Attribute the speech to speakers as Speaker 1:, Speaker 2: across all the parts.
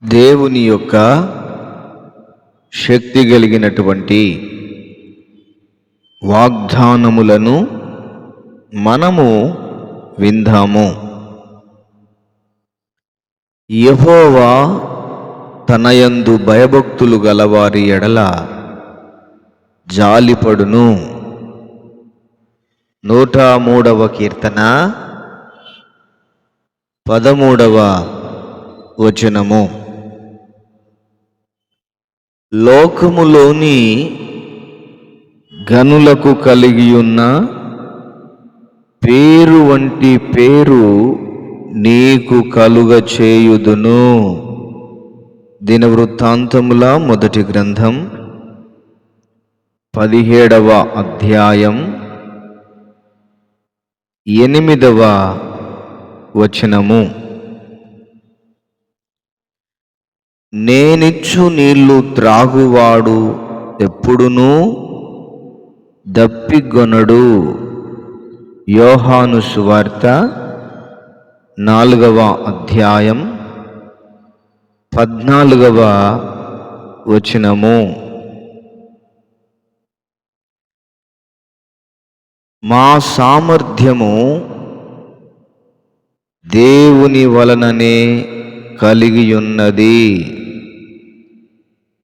Speaker 1: దేవుని యొక్క శక్తి కలిగినటువంటి వాగ్దానములను మనము విందాము. యెహోవా తనయందు భయభక్తులు గలవారి ఎడల జాలిపడును. 103వ కీర్తన 13వ వచనము. లోకములోని గనులకు కలిగియున్న పేరు వంటి పేరు నీకు కలుగచేయుదును. దినవృత్తాంతముల మొదటి గ్రంథం 17వ అధ్యాయం 8వ వచనము. నేనిచ్చు నీళ్లు త్రాగువాడు ఎప్పుడునూ దప్పిగొనడు. యోహాను సువార్త 4వ అధ్యాయం 14వ వచనము. మా సామర్థ్యము దేవుని వలననే కలిగియున్నది.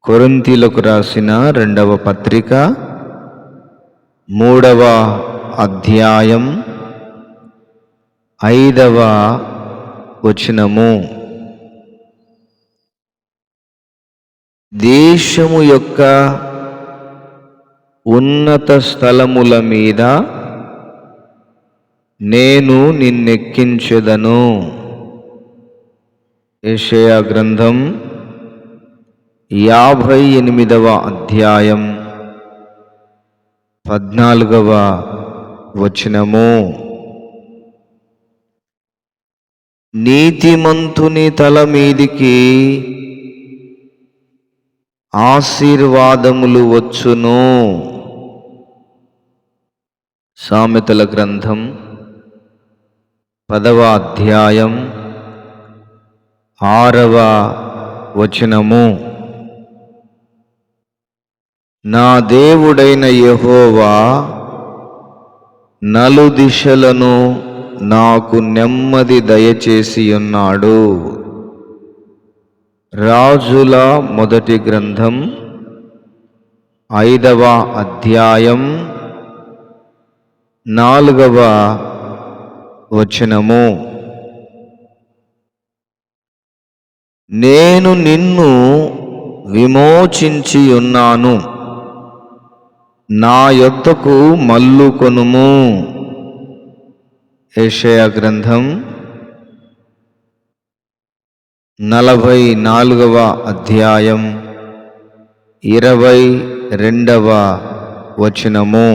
Speaker 1: కొరింథీయులకు రాసిన 2వ పత్రిక 3వ అధ్యాయం 5వ వచనము. దేశము యొక్క ఉన్నత స్థలముల మీద నేను నిన్నెక్కించెదను. యెషయా గ్రంథం 58వ అధ్యాయం 14వ వచనము. నీతిమంతుని తల మీదికి ఆశీర్వాదములు వచ్చును. సామెతల గ్రంథం 10వ అధ్యాయం 6వ వచనము. నా దేవుడైన యెహోవా నలుదిశలను నాకు నెమ్మది దయచేసి ఉన్నాడు. రాజుల మొదటి గ్రంథం 5వ అధ్యాయం 4వ వచనము. నేను నిన్ను విమోచించి ఉన్నాను, నా యొద్దకు మల్లుకొనుము. యెషయా గ్రంథం 44వ అధ్యాయం 22వ వచనము.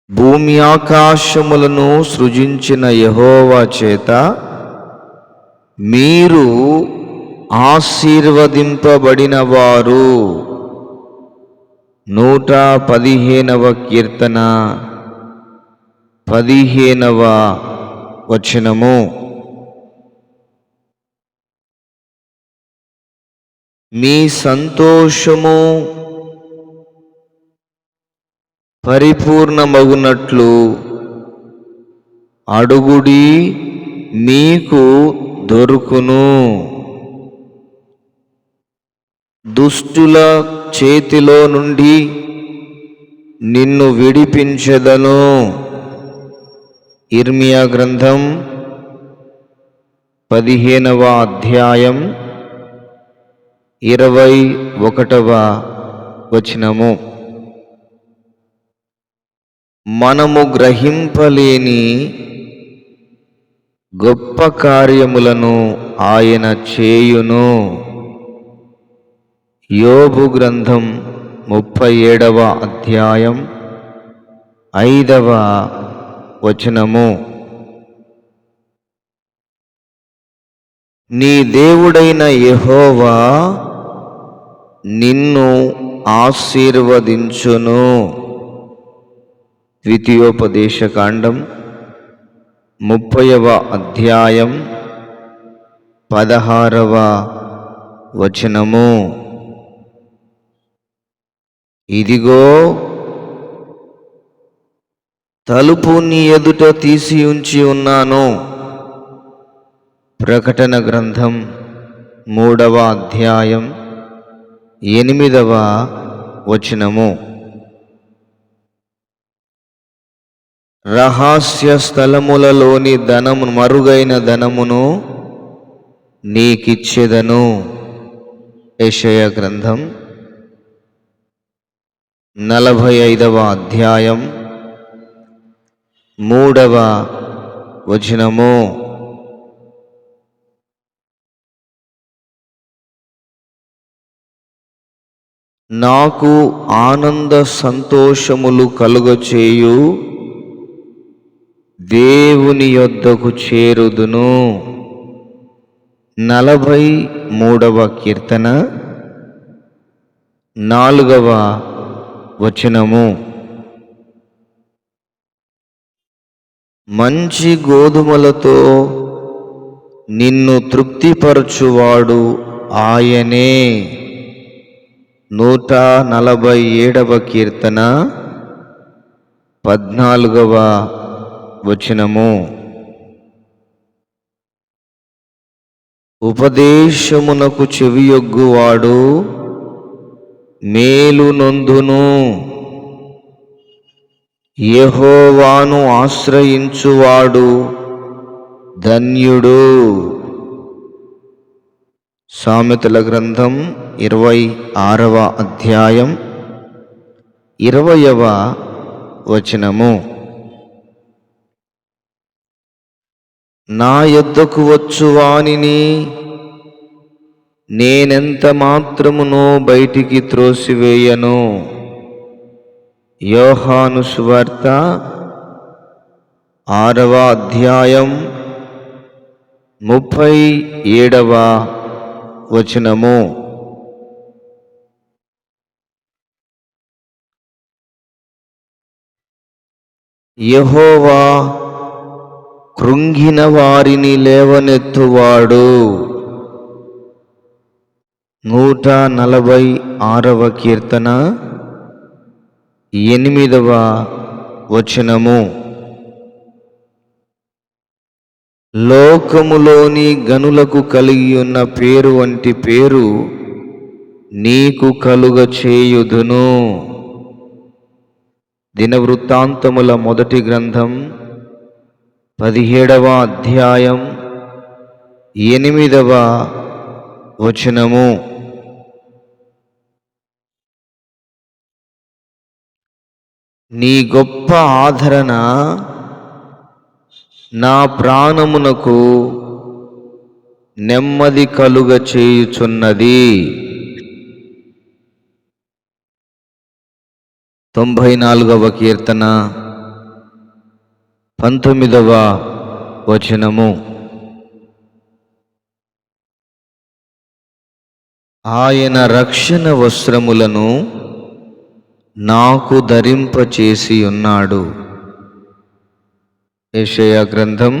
Speaker 1: భూమి ఆకాశములను సృజించిన యెహోవా చేత మీరు ఆశీర్వదింపబడిన వారు. 115వ కీర్తన 15వ వచనము. మీ సంతోషము పరిపూర్ణమగునట్లు అడుగుడి, మీకు దొరుకును. దుష్టుల చేతిలో నుండి నిన్ను విడిపించెదను. ఇర్మియా గ్రంథం 15వ అధ్యాయం 21వ వచనము. మనము గ్రహింపలేని గొప్ప కార్యములను ఆయన చేయును. యోబు గ్రంథం 37వ అధ్యాయం 5వ వచనము. నీ దేవుడైన యెహోవా నిన్ను ఆశీర్వదించును. ద్వితీయోపదేశకాండం 30వ అధ్యాయం 16వ వచనము. ఇదిగో తలుపు నీ ఎదుట తీసి ఉంచి ఉన్నాను. ప్రకటన గ్రంథం 3వ అధ్యాయం 8వ వచనము. రహస్య స్థలములలోని ధనము, మరుగైన ధనమును నీకిచ్చెదను. యెషయా గ్రంథం 45వ అధ్యాయం 3వ వచనము. నాకు ఆనంద సంతోషములు కలుగచేయు దేవుని యొద్దకు చేరుదును. 43వ కీర్తన 4వ వచనము. మంచి గోధుమలతో నిన్ను తృప్తిపరచువాడు ఆయనే. 147వ కీర్తన 14వ వచనము. ఉపదేశమునకు చెవియొగ్గువాడు మేలు నొందును. యెహోవాను ఆశ్రయించువాడు ధన్యుడు. సామెతల గ్రంథం 26వ అధ్యాయం 20వ వచనము. నా యొద్దకు వచ్చువానిని నేనెంత మాత్రమునో బయటికి త్రోసివేయను. యోహాను సువార్త 6వ అధ్యాయం 37వ వచనము. యెహోవా కృంగిన వారిని లేవనెత్తువాడు. 146వ కీర్తన 8వ వచనము. లోకములోని గనులకు కలిగి ఉన్న పేరు వంటి పేరు నీకు కలుగ చేయుదును. దినవృత్తాంతముల మొదటి గ్రంథం 17వ అధ్యాయం 8వ వచనము. నీ గొప్ప ఆదరణ నా ప్రాణమునకు నెమ్మది కలుగ చేయుచున్నది. 94వ కీర్తన 19వ వచనము. ఆయన రక్షణ వస్త్రములను నాకు ధరింపచేసి ఉన్నాడు. యెషయా గ్రంథం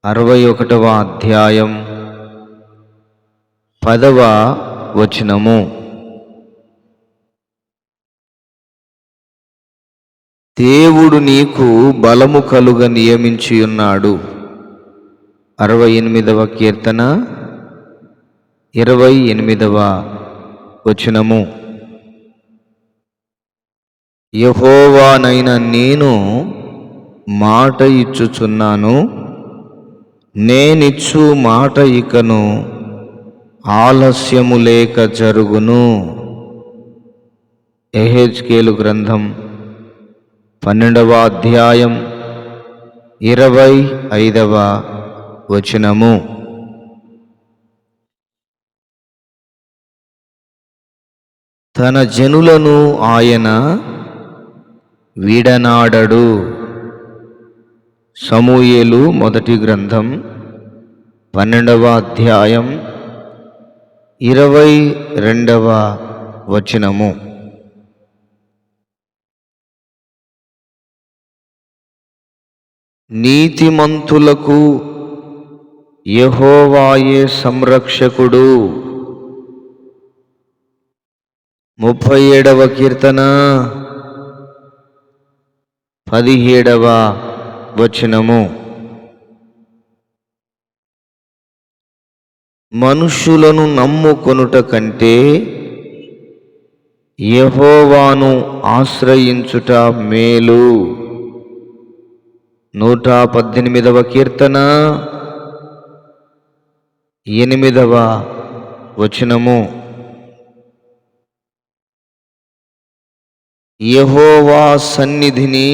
Speaker 1: 61వ అధ్యాయం 10వ వచనము. దేవుడు నీకు బలము కలుగ నియమించి ఉన్నాడు. 68వ కీర్తన 28వ వచనము. యెహోవానైన నేను మాట ఇచ్చుచున్నాను, నేనిచ్చు మాట ఇకను ఆలస్యము లేక జరుగును. యెహెజ్కేలు గ్రంథం 12వ అధ్యాయం 25వ వచనము. తన జనులను ఆయన వీడనాడడు. సమూయేలు మొదటి గ్రంథం 12వ అధ్యాయం 22వ వచనము. నీతిమంతులకు యెహోవాయే సంరక్షకుడు. 37వ కీర్తన 17వ వచనము. మనుష్యులను నమ్ముకొనుట కంటే యెహోవాను ఆశ్రయించుట మేలు. 118వ కీర్తన 8వ వచనము. యెహోవా సన్నిధిని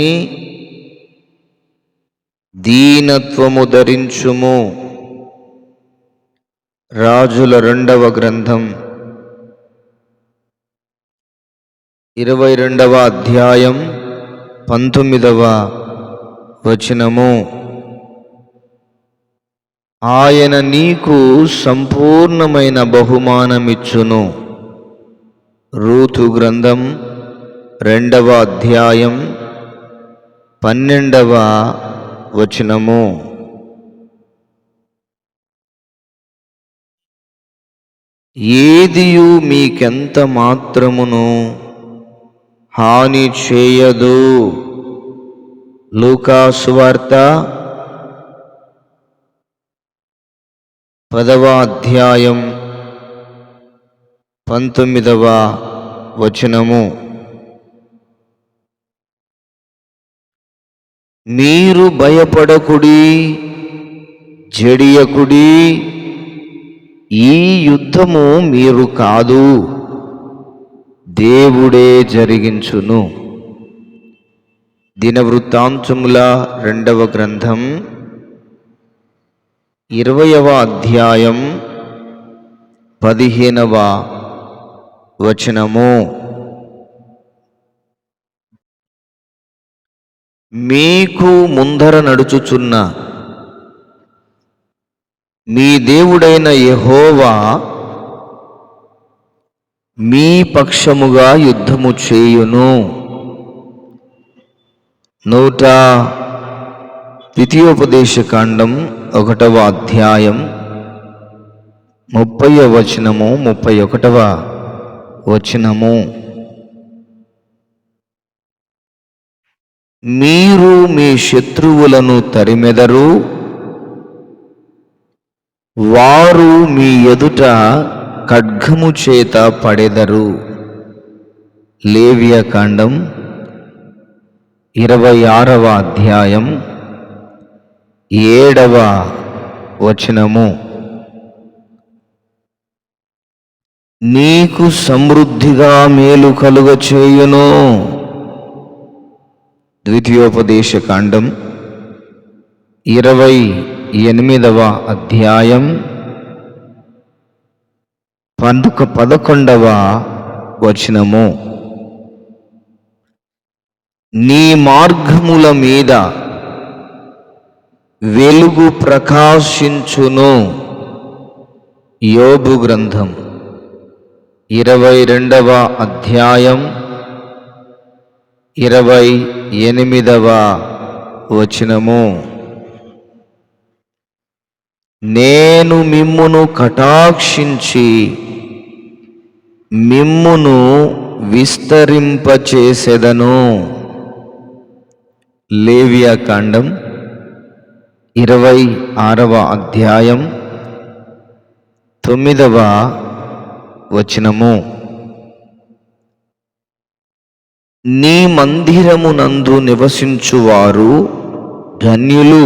Speaker 1: దీనత్వము ధరించుము. రాజుల 2వ గ్రంథం 22వ అధ్యాయం 19వ వచనము. ఆయన నీకు సంపూర్ణమైన బహుమానమిచ్చును. రూతు గ్రంథం 2వ అధ్యాయం 12వ వచనము. ఏదియు మీకెంత మాత్రమును హాని చేయదు. లూకా సువార్త 10వ అధ్యాయం 19వ వచనము. మీరు భయపడకుడి, జడియకుడి. ఈ యుద్ధము మీరు కాదు, దేవుడే జరిగించును. దినవృత్తాంతముల 2వ గ్రంథం 20వ అధ్యాయం 15వ వచనము. మీకు ముందర నడుచుచున్న మీ దేవుడైన యెహోవా మీ పక్షముగా యుద్ధము చేయును. ద్వితీయోపదేశకాండం 1వ అధ్యాయం 30వ వచనము 31వ వచనము. మీరు మీ శత్రువులను తరిమెదరు, వారు మీ ఎదుట ఖడ్గము చేత పడెదరు. లేవియకాండం 26వ అధ్యాయం 7వ వచనము. నీకు సమృద్ధిగా మేలు కలుగ చేయును. ద్వితీయోపదేశకాండం 28వ అధ్యాయం 11వ వచనము. నీ మార్గముల మీద వెలుగు ప్రకాశించును. యోబు గ్రంథం 22వ అధ్యాయం 28వ వచనము. నేను మిమ్మును కటాక్షించి మిమ్మును విస్తరింపచేసెదను. లేవియకాండం 26వ అధ్యాయం 9వ వచనము. నీ మందిరమునందు నివసించువారు ధన్యులు,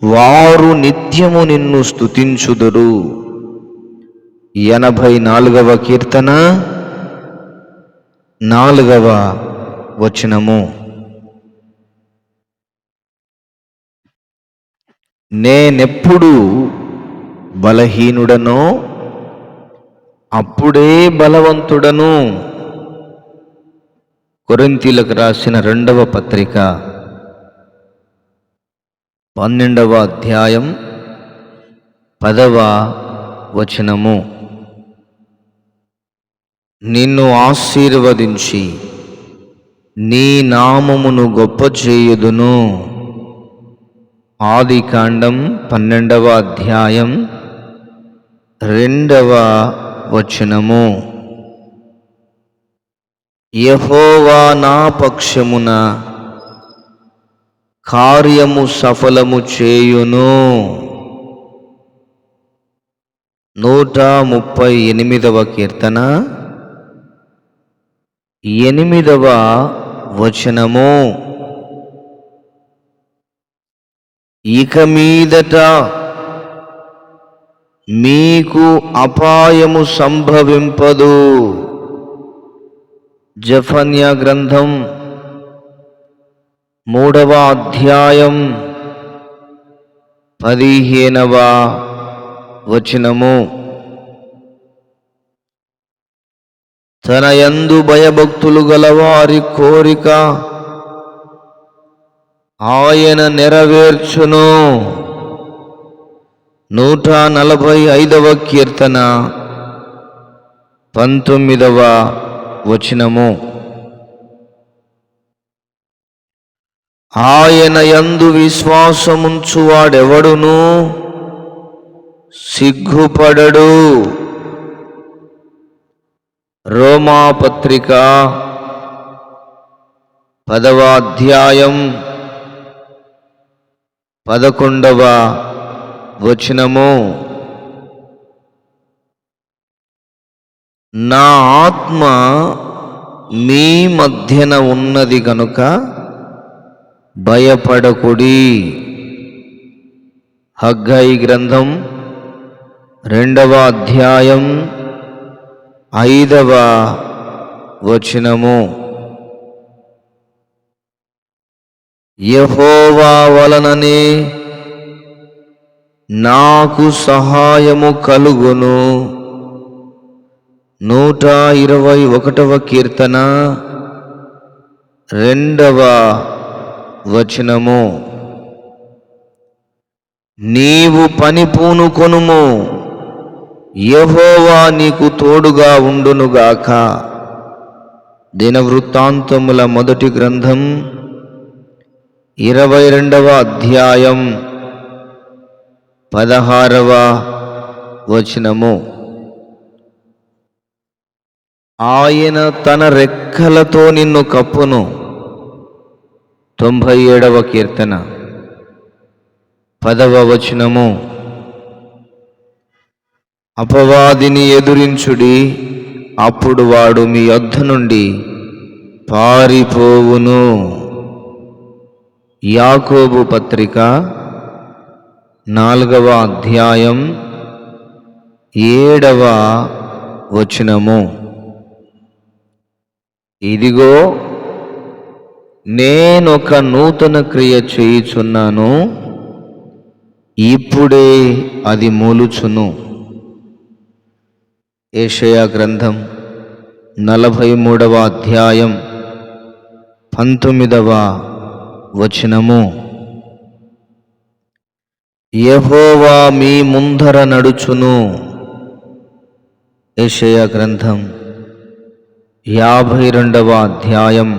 Speaker 1: వారు నిత్యము నిన్ను స్తుతించుదురు. 84వ కీర్తన 4వ వచనము. నేనెప్పుడు బలహీనుడనో అప్పుడే బలవంతుడను. కొరింథీయులకు రాసిన 2వ పత్రిక 12వ అధ్యాయం 10వ వచనము. నిన్ను ఆశీర్వదించి నీ నామమును గొప్ప చేయుదును. ఆదికాండం 12వ అధ్యాయం 2వ వచనము. యెహోవా నా పక్షమున కార్యము సఫలము చేయును. 138వ కీర్తన 8వ వచనము. ఇక మీదట మీకు అపాయము సంభవింపదు. జెఫన్యా గ్రంథం 3వ అధ్యాయం 15వ వచనము. తన యందు భయభక్తులు గలవారి కోరిక ఆయన నెరవేర్చును. 145వ కీర్తన 19వ వచనము. ఆయన యందు విశ్వాసముంచువాడెవడును సిగ్గుపడడు. రోమాపత్రిక 10వ అధ్యాయం 11వ వచనము. నా ఆత్మ మీ మధ్యన ఉన్నది గనుక భయపడకుడి. హగ్గయి గ్రంథం 2వ అధ్యాయం 5వ వచనము. యెహోవా వలననే నాకు సహాయము కలుగును. 121వ కీర్తన 2వ వచనము. నీవు పని పూనుకొనుము, యెహోవా నీకు తోడుగా ఉండునుగాక. దినవృత్తాంతముల మొదటి గ్రంథం 22వ అధ్యాయం 16వ వచనము. ఆయన తన రెక్కలతో నిన్ను కప్పును. 97వ కీర్తన 10వ వచనము. అపవాదిని ఎదురించుడి, అప్పుడు వాడు మీ యొద్ద నుండి పారిపోవును. యాకోబు పత్రిక 4వ అధ్యాయం 7వ వచనము. ఇదిగో నేనొక నూతన క్రియ చేయుచున్నాను, ఇప్పుడే అది మొలుచును. యెషయా గ్రంథం 43వ అధ్యాయం 19వ వచనము. యెహోవా మీ ముందర నడుచును. యెషయా గ్రంథం 52వ అధ్యాయం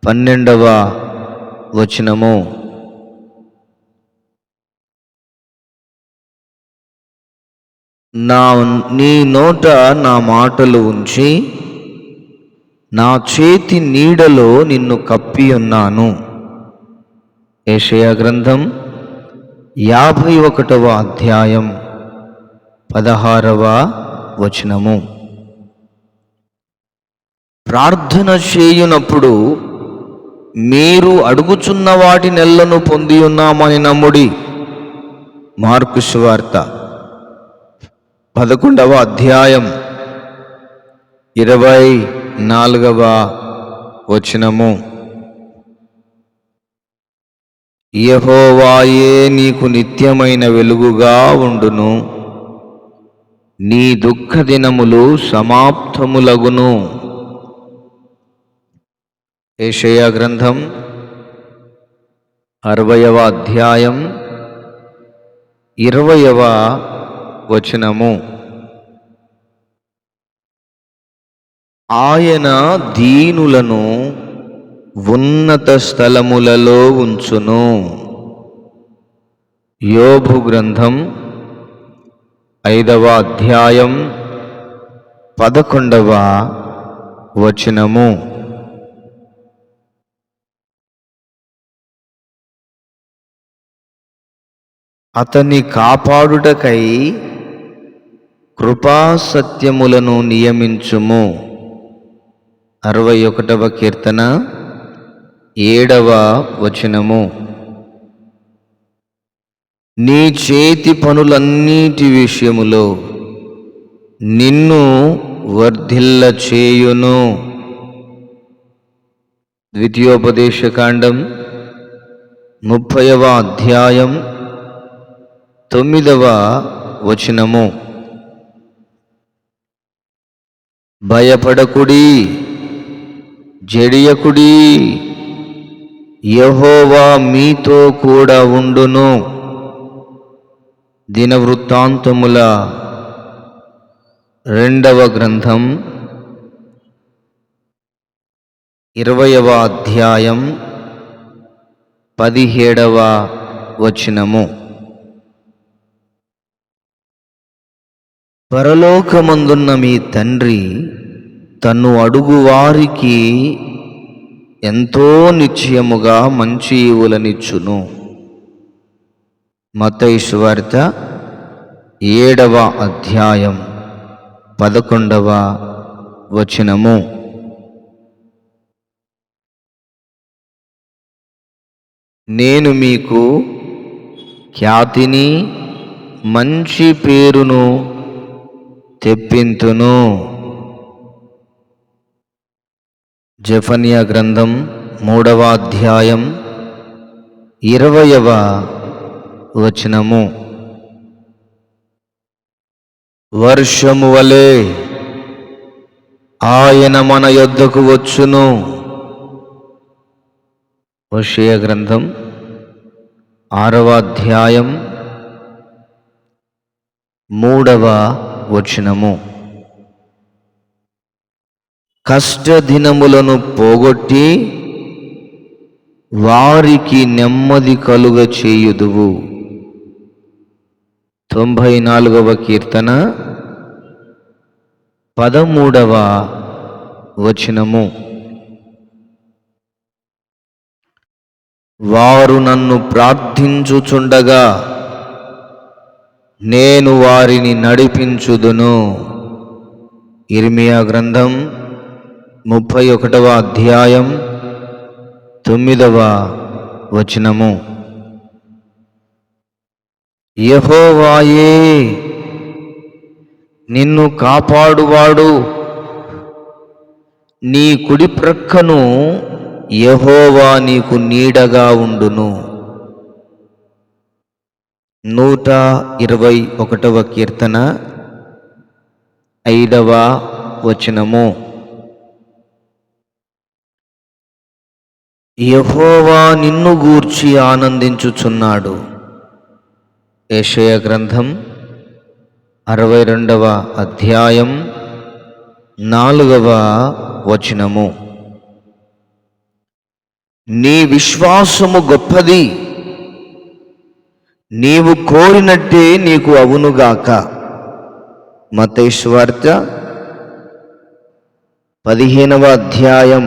Speaker 1: 12వ వచనము. నీ నోట నా మాటలు ఉంచి నా చేతి నీడలో నిన్ను కప్పి ఉన్నాను. యెషయా గ్రంథం 51వ అధ్యాయం 16వ వచనము. ప్రార్థన చేయునప్పుడు మీరు అడుగుచున్న వాటి నెల్లను పొంది ఉన్నామని నమ్ముడి. మార్కు సువార్త 11వ అధ్యాయం 24వ వచనము. యెహోవాయే నీకు నిత్యమైన వెలుగుగా ఉండును, నీ దుఃఖ దినములు సమాప్తములగును. యెషయా గ్రంథం 60వ అధ్యాయం 20వ వచనము. ఆయన దీనులను ఉన్నత స్థలములలో ఉంచును, యోబు గ్రంథం 5వ అధ్యాయం 11వ వచనము. అతని కాపాడుటకై కృపా సత్యములను నియమించుము. 61వ కీర్తన 7వ వచనము. నీ చేతి పనులన్నిటి విషయములో నిన్ను వర్ధిల్ల చేయును. ద్వితీయోపదేశకాండం 30వ అధ్యాయం 9వ వచనము. భయపడకుడి, జడియకుడి, యెహోవా మీతో కూడా ఉండును. దినవృత్తాంతముల 2వ గ్రంథం 20వ అధ్యాయం 17వ వచనము. పరలోకమందున్న మీ తండ్రి తన్ను అడుగు వారికి ఎంతో నిశ్చయముగా మంచి ఈవులనిచ్చును. మత్తయి సువార్త 7వ అధ్యాయం 11వ వచనము. నేను మీకు ఖ్యాతిని మంచి పేరును తెప్పింతును. జెఫన్యా గ్రంథం 3వ అధ్యాయం 20వ వచనము. వర్షము వలె ఆయన మన యొద్దకు వచ్చును. హోషేయ గ్రంథం 6వ అధ్యాయం 3వ వచనము. కష్టదినములను పోగొట్టి వారికి నెమ్మది కలుగ చేయుదువు. 94వ కీర్తన 13వ వచనము. వారు నన్ను ప్రార్థించుచుండగా నేను వారిని నడిపించుదును. ఇర్మియా గ్రంథం 31వ అధ్యాయం 9వ వచనము. యెహోవాయే నిన్ను కాపాడువాడు, నీ కుడి ప్రక్కను యెహోవా నీకు నీడగా ఉండును. 121వ కీర్తన 5వ వచనము. యెహోవా నిన్ను గూర్చి ఆనందించుచున్నాడు. యెషయా గ్రంథం 62వ అధ్యాయం 4వ వచనము. నీ విశ్వాసము గొప్పది, నీవు కోరినట్టే నీకు అవునుగాక. మత్తయి సువార్త 15వ అధ్యాయం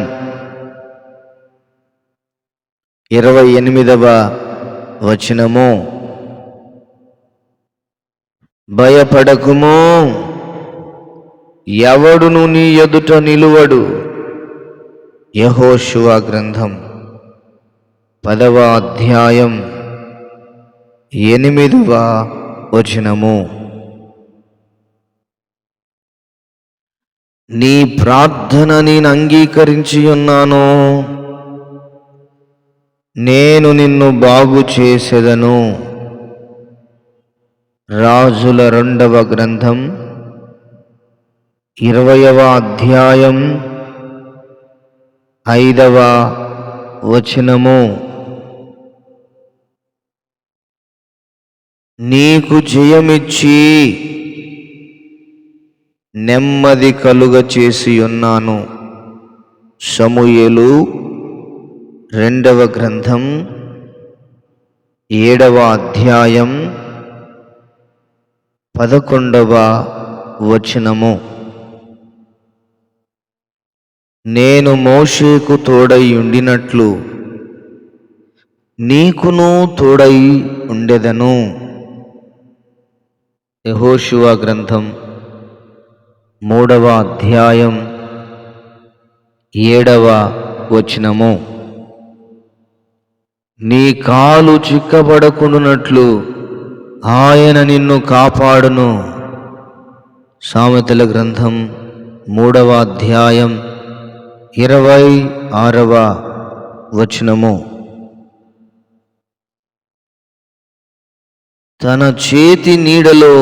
Speaker 1: 28వ వచనము. భయపడకుము, ఎవడును నీ ఎదుట నిలువడు. యెహోషువ గ్రంథం 10వ అధ్యాయం 8వ వచనము. నీ ప్రార్థన నేను అంగీకరించి ఉన్నాను, నేను నిన్ను బాగు చేసెదను. రాజుల 2వ గ్రంథం 20వ అధ్యాయం 5వ వచనము. నీకు జయమిచ్చి నెమ్మది కలుగ చేసి ఉన్నాను. సమూయేలు 2వ గ్రంథం 7వ అధ్యాయం 11వ వచనము. నేను మోషేకు తోడై ఉండినట్లు నీకును తోడై ఉండెదను. యెహోషువ గ్రంథం 3వ అధ్యాయం 7వ వచనము. నీ కాలు చిక్కబడకుండునట్లు ఆయన నిన్ను కాపాడును. సామెతల గ్రంథం 3వ అధ్యాయం 26వ వచనము. తన చేతి నీడలో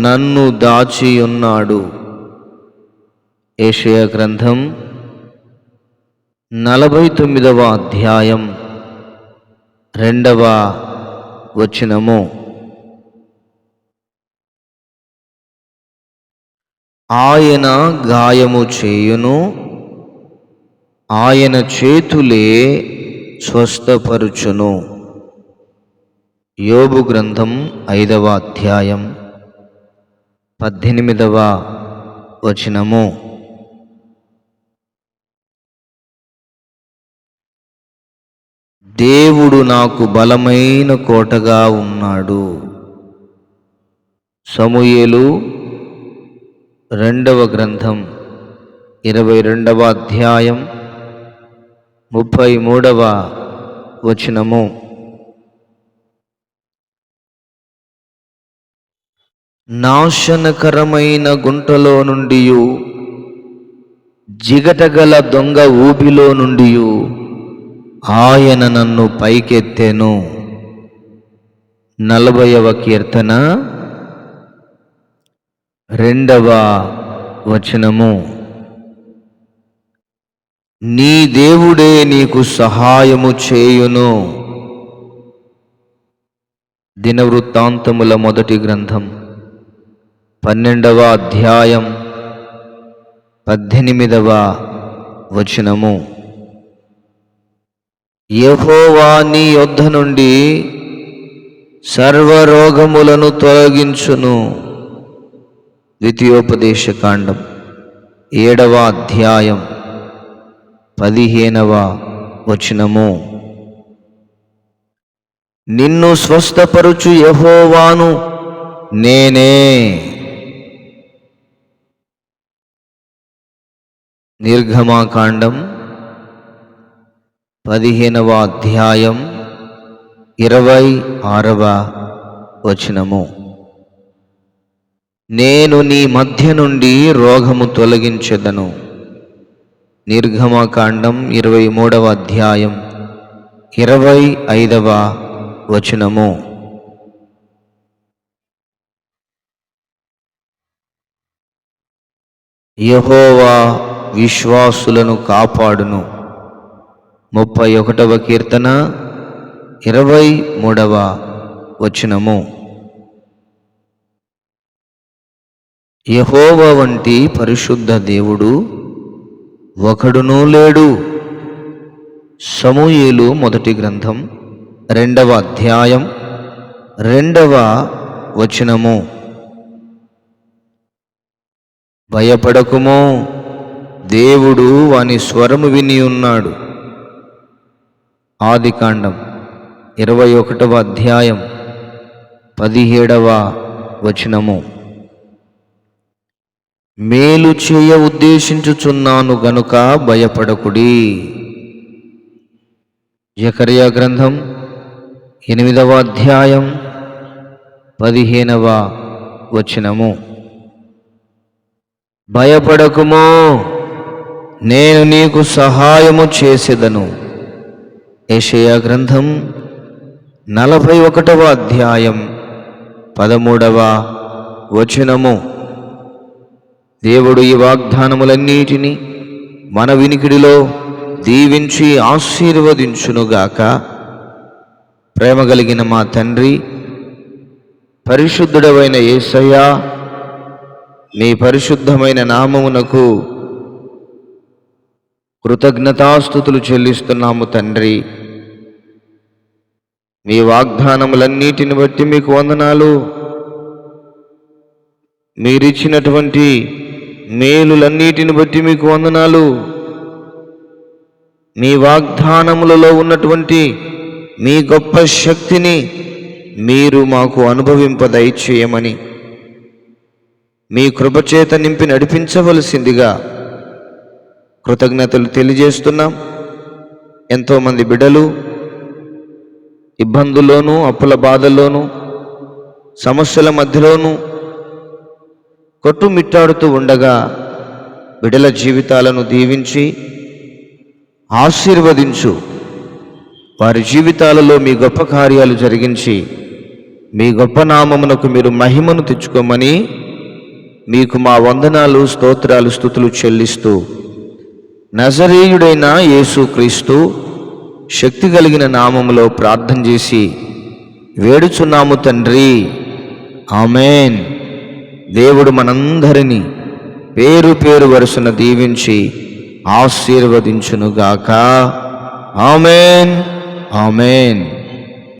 Speaker 1: నన్ను దాచి ఉన్నాడు. యెషయా గ్రంథం 49వ అధ్యాయం 2వ వచనము. ఆయన గాయము చేయును, ఆయన చేతులే స్వస్థపరుచును. యోబు గ్రంథం 5వ అధ్యాయం 18వ వచనము. దేవుడు నాకు బలమైన కోటగా ఉన్నాడు. సమూయేలు 2వ గ్రంథం 22వ అధ్యాయం 33వ వచనము. నాశనకరమైన గుంటలో నుండి, జిగటగల దొంగ ఊబిలో నుండి ఆయన నన్ను పైకెత్తెను. 40వ కీర్తన 2వ వచనము. నీ దేవుడే నీకు సహాయము చేయును. దినవృత్తాంతముల 1వ గ్రంథం 12వ అధ్యాయం 18వ వచనము. యెహోవా నీ యొద్ద నుండి సర్వరోగములను తొలగించును. ద్వితీయోపదేశకాండం 7వ అధ్యాయం 15వ వచనము. నిన్ను స్వస్థపరుచు యెహోవాను నేనే. నిర్గమాకాండం 15వ అధ్యాయం 26వ వచనము. నేను నీ మధ్య నుండి రోగము తొలగించెదను. నిర్గమాకాండం 23వ అధ్యాయం 25వ వచనము. యెహోవా విశ్వాసులను కాపాడును. 31వ కీర్తన 23వ వచనము. యెహోవా వంటి పరిశుద్ధ దేవుడు ఒకడునూ లేడు. సమూయేలు 1వ గ్రంథం 2వ అధ్యాయం 2వ వచనము. భయపడకుము, దేవుడు వాని స్వరము విని ఉన్నాడు. ఆదికాండం 21వ అధ్యాయం 17వ వచనము. మేలు చేయ ఉద్దేశించుచున్నాను గనుక భయపడకుడి. జకర్యా గ్రంథం 8వ అధ్యాయం 15వ వచనము. భయపడకుము, నేను నీకు సహాయము చేసేదను. యెషయా గ్రంథం 41వ అధ్యాయం 13వ వచనము. దేవుడు ఈ వాగ్దానములన్నిటినీ మన వినికిడిలో దీవించి ఆశీర్వదించునుగాక. ప్రేమ కలిగిన మా తండ్రి, పరిశుద్ధుడవైన యేసయ్యా, నీ పరిశుద్ధమైన నామమునకు కృతజ్ఞతాస్తుతులు చెల్లిస్తున్నాము తండ్రి. మీ వాగ్దానములన్నిటిని బట్టి మీకు వందనాలు. మీరిచ్చినటువంటి మేలులన్నిటిని బట్టి మీకు వందనాలు. మీ వాగ్దానములలో ఉన్నటువంటి మీ గొప్ప శక్తిని మీరు మాకు అనుభవింపదయచేయమని మీ కృపచేత నింపి నడిపించవలసిందిగా కృతజ్ఞతలు తెలియజేస్తున్నాం. ఎంతోమంది బిడ్డలు ఇబ్బందుల్లోనూ, అప్పుల బాధల్లోనూ, సమస్యల మధ్యలోనూ కొట్టుమిట్టాడుతూ ఉండగా బిడ్డల జీవితాలను దీవించి ఆశీర్వదించు. వారి జీవితాలలో మీ గొప్ప కార్యాలు జరిగించి మీ గొప్ప నామమునకు మీరు మహిమను తెచ్చుకోమని మీకు మా వందనాలు, స్తోత్రాలు, స్తుతులు చెల్లిస్తూ నజరేయుడైన యేసుక్రీస్తు శక్తి కలిగిన నామములో ప్రార్థన చేసి వేడుచున్నాము తండ్రి, ఆమేన్. దేవుడు మనందరినీ పేరు పేరు వరుసన దీవించి ఆశీర్వదించునుగాక. ఆమేన్, ఆమేన్.